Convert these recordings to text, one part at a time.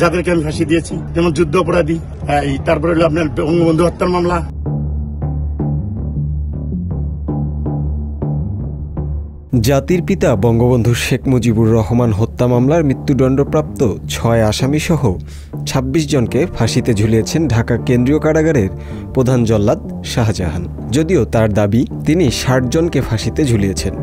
যাদেরকে আমি ফাঁসি দিয়েছি, যেমন যুদ্ধ অপরাধী, তারপরে হলো আপনার বঙ্গবন্ধু হত্যার মামলা। জাতির পিতা বঙ্গবন্ধু শেখ মুজিবুর রহমান হত্যা মামলার মৃত্যুদণ্ডপ্রাপ্ত ৬ আসামিসহ ২৬ জনকে ফাঁসিতে ঝুলিয়েছেন ঢাকা কেন্দ্রীয় কারাগারের প্রধান জল্লাদ শাহজাহান। যদিও তার দাবি তিনি ৬০ জনকে ফাঁসিতে ঝুলিয়েছেন।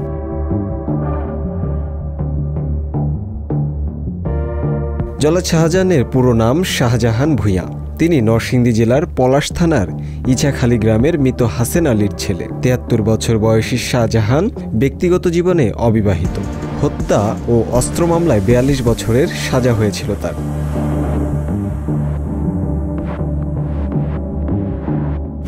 জল্লাদ শাহজাহানের পুরো নাম শাহজাহান ভূঁইয়া। তিনি নরসিংদী জেলার পলাশ থানার ইছাখালী গ্রামের মৃত হাসেন আলীর ছেলে। ৭৩ বছর বয়সী শাহজাহান ব্যক্তিগত জীবনে অবিবাহিত। হত্যা ও অস্ত্র মামলায় ৪২ বছরের সাজা হয়েছিল তার।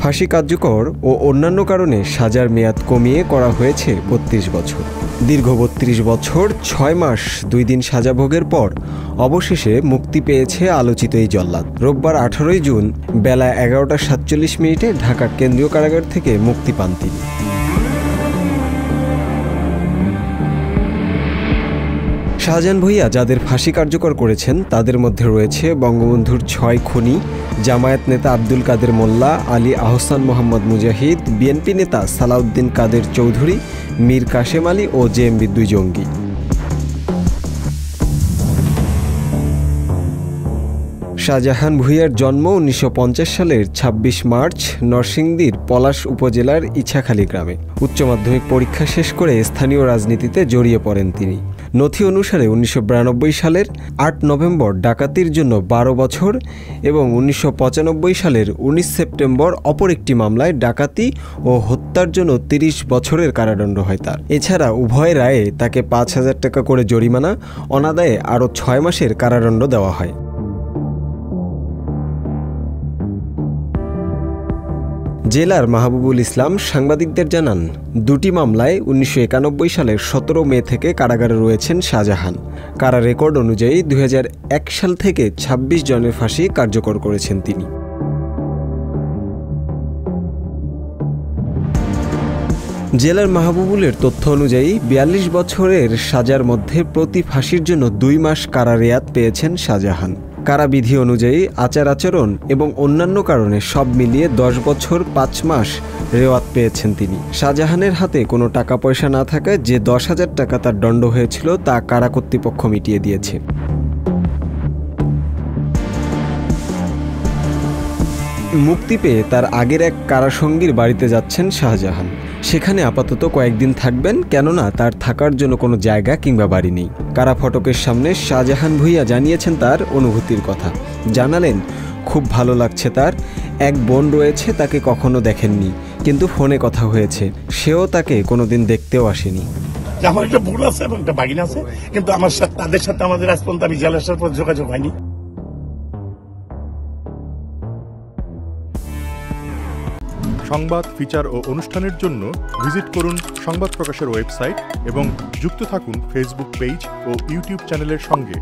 ফাঁসি কার্যকর ও অন্যান্য কারণে সাজার মেয়াদ কমিয়ে করা হয়েছে ৩২ বছর। দীর্ঘ ৩২ বছর ৬ মাস ২ দিন সাজা ভোগের পর অবশেষে মুক্তি পেয়েছে আলোচিত এই জল্লাদ। রোববার ১৮ জুন বেলা ১১টা ৪৭ ঢাকা কেন্দ্রীয় কারাগার থেকে মুক্তি পান তিনি। শাহজাহান ভূঁইয়া যাদের ফাঁসি কার্যকর করেছেন তাদের মধ্যে রয়েছে বঙ্গবন্ধুর ৬ খুনি, জামায়াত নেতা আব্দুল কাদের মোল্লা, আলী আহসান মোহাম্মদ মুজাহিদ, বিএনপি নেতা সালাউদ্দিন কাদের চৌধুরী, মীর কাশেম আলী ও জেএমবি ২ জঙ্গি। শাহজাহান ভূঁইয়ার জন্ম ১৯৫০ সালের ২৬ মার্চ নরসিংদীর পলাশ উপজেলার ইছাখালী গ্রামে। উচ্চ মাধ্যমিক পরীক্ষা শেষ করে স্থানীয় রাজনীতিতে জড়িয়ে পড়েন তিনি। নথি অনুসারে ১৯৯২ সালের ৮ নভেম্বর ডাকাতির জন্য ১২ বছর এবং ১৯৯৫ সালের ১৯ সেপ্টেম্বর অপর একটি মামলায় ডাকাতি ও হত্যার জন্য ৩০ বছরের কারাদণ্ড হয় তার। এছাড়া উভয় রায়ে তাকে ৫,০০০ টাকা করে জরিমানা, অনাদায়ে আরও ৬ মাসের কারাদণ্ড দেওয়া হয়। জেলার মাহবুবুল ইসলাম সাংবাদিকদের জানান, দুটি মামলায় ১৯৯১ সালের ১৭ মে থেকে কারাগারে রয়েছেন শাহজাহান। কারা রেকর্ড অনুযায়ী ২০০১ সাল থেকে ২৬ জনের ফাঁসি কার্যকর করেছেন তিনি। জেলার মাহবুবুলের তথ্য অনুযায়ী ৪২ বছরের সাজার মধ্যে প্রতি ফাঁসির জন্য ২ মাস কারা রেয়াত পেয়েছেন শাহজাহান। কারাবিধি অনুযায়ী আচার আচরণ এবং অন্যান্য কারণে সব মিলিয়ে ১০ বছর ৫ মাস রেওয়াত পেয়েছেন তিনি। শাহজাহানের হাতে কোনো টাকা পয়সা না থাকায় যে ১০,০০০ টাকা তার দণ্ড হয়েছিল তা কারা কর্তৃপক্ষ মিটিয়ে দিয়েছে। মুক্তি পেয়ে তার আগের এক কারাসঙ্গীর বাড়িতে যাচ্ছেন শাহজাহান। সেখানে আপাতত কয়েকদিন থাকবেন, কেননা তার থাকার জন্য কোনো জায়গা কিংবা বাড়ি নেই। কারা ফটকের সামনে শাহজাহান ভূঁইয়া জানিয়েছেন তার অনুভূতির কথা। জানালেন, খুব ভালো লাগছে তার। এক বোন রয়েছে, তাকে কখনো দেখেননি, কিন্তু ফোনে কথা হয়েছে। সেও তাকে কোনোদিন দেখতেও আসেনি। আমার একটা বোন আছে এবং একটা বাগিনা আছে, কিন্তু আমার সাথে তাদের সাথে আমাদের আজ পর্যন্ত আমি জেলে আসার পর যোগাযোগ হয়নি। সংবাদ, ফিচার ও অনুষ্ঠানের জন্য ভিজিট করুন সংবাদ প্রকাশের ওয়েবসাইট এবং যুক্ত থাকুন ফেসবুক পেজ ও ইউটিউব চ্যানেলের সঙ্গে।